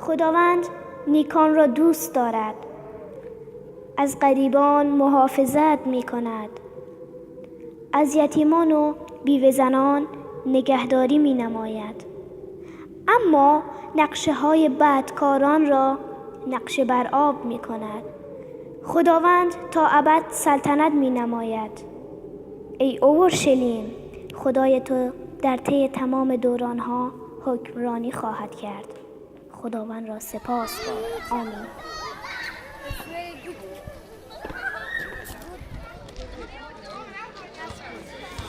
خداوند نیکان را دوست دارد، از غریبان محافظت می کند، از یتیمان و بیوه زنان نگهداری می نماید، اما نقشه های بدکاران را نقشه بر آب می کند. خداوند تا ابد سلطنت می نماید. ای اورشلیم، خدای تو در طی تمام دورانها حکمرانی خواهد کرد. خداوند را سپاس باد. آمین.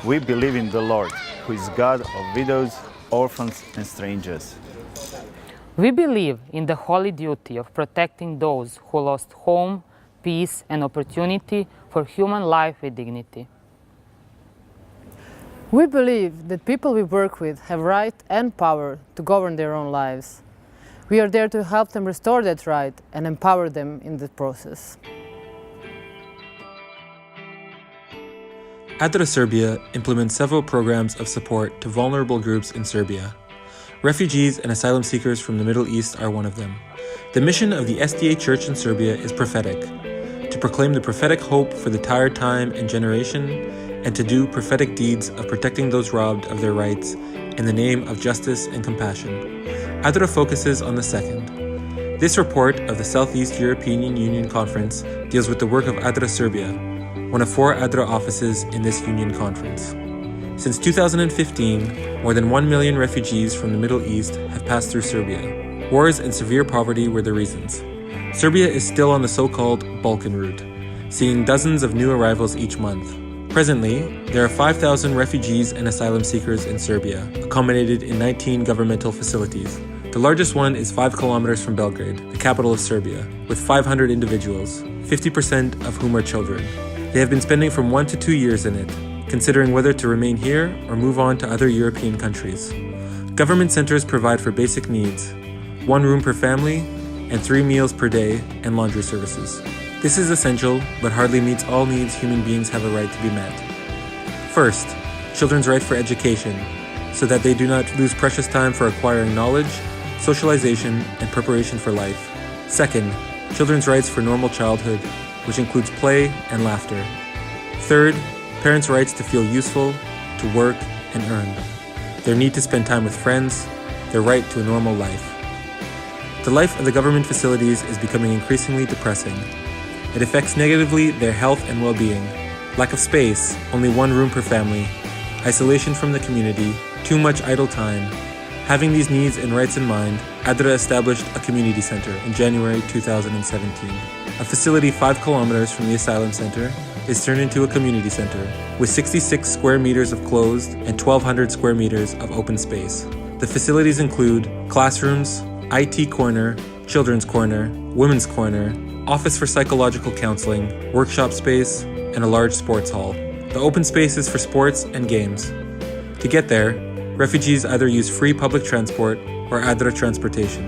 We believe in the Lord, who is God of widows, orphans, and strangers. We believe in the holy duty of protecting those who lost home, peace, and opportunity for human life with dignity. We believe that people we work with have right and power to govern their own lives. We are there to help them restore that right and empower them in the process. ADRA Serbia implements several programs of support to vulnerable groups in Serbia. Refugees and asylum seekers from the Middle East are one of them. The mission of the SDA Church in Serbia is prophetic, to proclaim the prophetic hope for the tired time and generation, and to do prophetic deeds of protecting those robbed of their rights in the name of justice and compassion. ADRA focuses on the second. This report of the Southeast European Union Conference deals with the work of ADRA Serbia, one of 4 ADRA offices in this union conference. Since 2015, more than 1 million refugees from the Middle East have passed through Serbia. Wars and severe poverty were the reasons. Serbia is still on the so-called Balkan route, seeing dozens of new arrivals each month. Presently, there are 5,000 refugees and asylum seekers in Serbia, accommodated in 19 governmental facilities. The largest one is 5 kilometers from Belgrade, the capital of Serbia, with 500 individuals, 50% of whom are children. They have been spending from 1 to 2 years in it, considering whether to remain here or move on to other European countries. Government centers provide for basic needs, 1 room per family, and 3 meals per day, and laundry services. This is essential, but hardly meets all needs human beings have a right to be met. First, children's right for education, so that they do not lose precious time for acquiring knowledge, socialization, and preparation for life. Second, children's rights for normal childhood, which includes play and laughter. Third, parents' rights to feel useful, to work, and earn. Their need to spend time with friends, their right to a normal life. The life of the government facilities is becoming increasingly depressing. It affects negatively their health and well-being. Lack of space, only 1 room per family, isolation from the community, too much idle time. Having these needs and rights in mind, ADRA established a community center in January 2017. A facility 5 kilometers from the asylum center is turned into a community center with 66 square meters of closed and 1,200 square meters of open space. The facilities include classrooms, IT corner, children's corner, women's corner, office for psychological counseling, workshop space, and a large sports hall. The open space is for sports and games. To get there, refugees either use free public transport or ADRA transportation.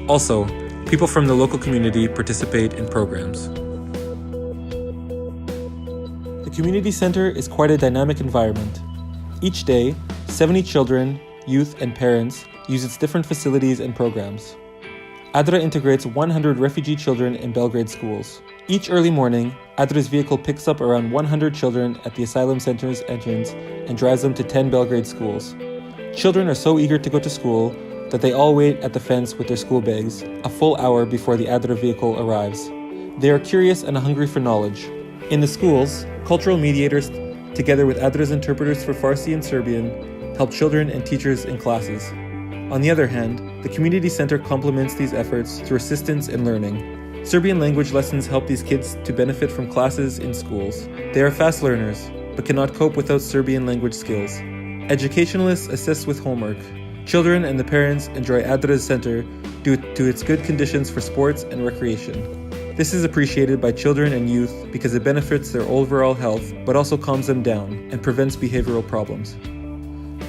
Also, people from the local community participate in programs. The community center is quite a dynamic environment. Each day, 70 children, youth, and parents use its different facilities and programs. ADRA integrates 100 refugee children in Belgrade schools. Each early morning, ADRA's vehicle picks up around 100 children at the asylum center's entrance and drives them to 10 Belgrade schools. Children are so eager to go to school that they all wait at the fence with their school bags a full hour before the ADRA vehicle arrives. They are curious and hungry for knowledge. In the schools, cultural mediators, together with ADRA's interpreters for Farsi and Serbian, help children and teachers in classes. On the other hand, the community center complements these efforts through assistance in learning. Serbian language lessons help these kids to benefit from classes in schools. They are fast learners, but cannot cope without Serbian language skills. Educationalists assist with homework. Children and the parents enjoy ADRA's center due to its good conditions for sports and recreation. This is appreciated by children and youth because it benefits their overall health, but also calms them down and prevents behavioral problems.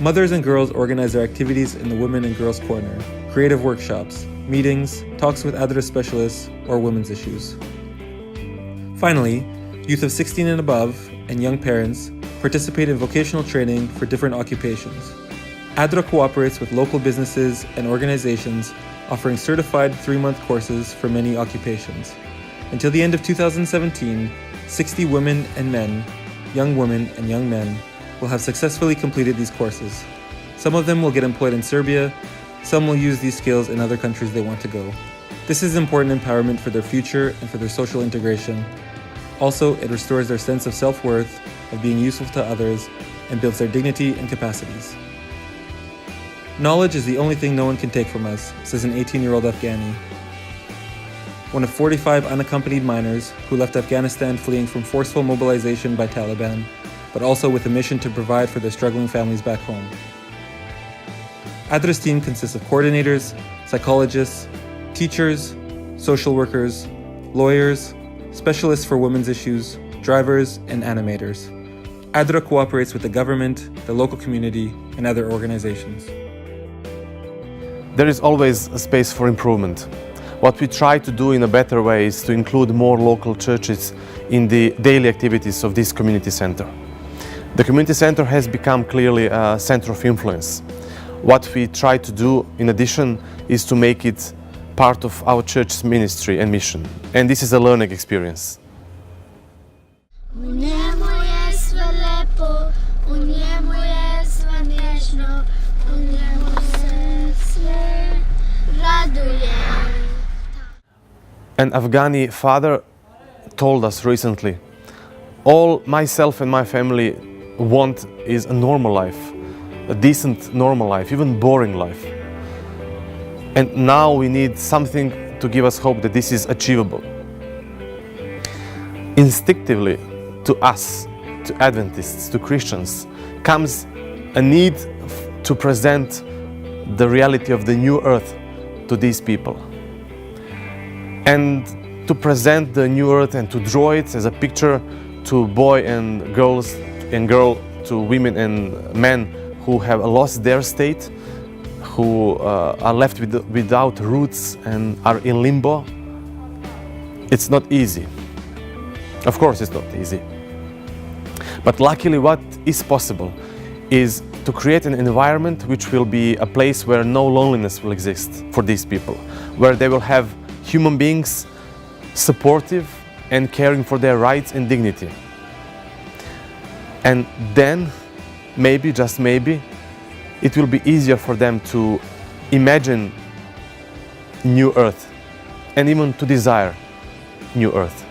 Mothers and girls organize their activities in the Women and Girls Corner, creative workshops, meetings, talks with ADRA specialists, or women's issues. Finally, youth of 16 and above and young parents participate in vocational training for different occupations. ADRA cooperates with local businesses and organizations offering certified 3-month courses for many occupations. Until the end of 2017, 60 women and men, young women and young men, will have successfully completed these courses. Some of them will get employed in Serbia, some will use these skills in other countries they want to go. This is important empowerment for their future and for their social integration. Also, it restores their sense of self-worth, of being useful to others, and builds their dignity and capacities. Knowledge is the only thing no one can take from us, says an 18-year-old Afghani. One of 45 unaccompanied minors who left Afghanistan fleeing from forceful mobilization by Taliban, but also with a mission to provide for their struggling families back home. ADRA's team consists of coordinators, psychologists, teachers, social workers, lawyers, specialists for women's issues, drivers, and animators. ADRA cooperates with the government, the local community, and other organizations. There is always a space for improvement. What we try to do in a better way is to include more local churches in the daily activities of this community center. The community center has become clearly a center of influence. What we try to do in addition is to make it part of our church's ministry and mission. And this is a learning experience. U njemu je sve lepo, u njemu je sve nježno, u njemu se sve raduje. An Afghani father told us recently, all myself and my family want is a normal life, a decent normal life, even boring life. And now we need something to give us hope that this is achievable. Instinctively, to us, to Adventists, to Christians, comes a need to present the reality of the new earth to these people. And to present the new earth and to draw it as a picture to boys and girls and to women and men who have lost their state, who are left without roots and are in limbo. It's not easy. Of course it's not easy. But luckily what is possible is to create an environment which will be a place where no loneliness will exist for these people, where they will have human beings supportive and caring for their rights and dignity. And then, maybe, just maybe, it will be easier for them to imagine new earth and even to desire new earth.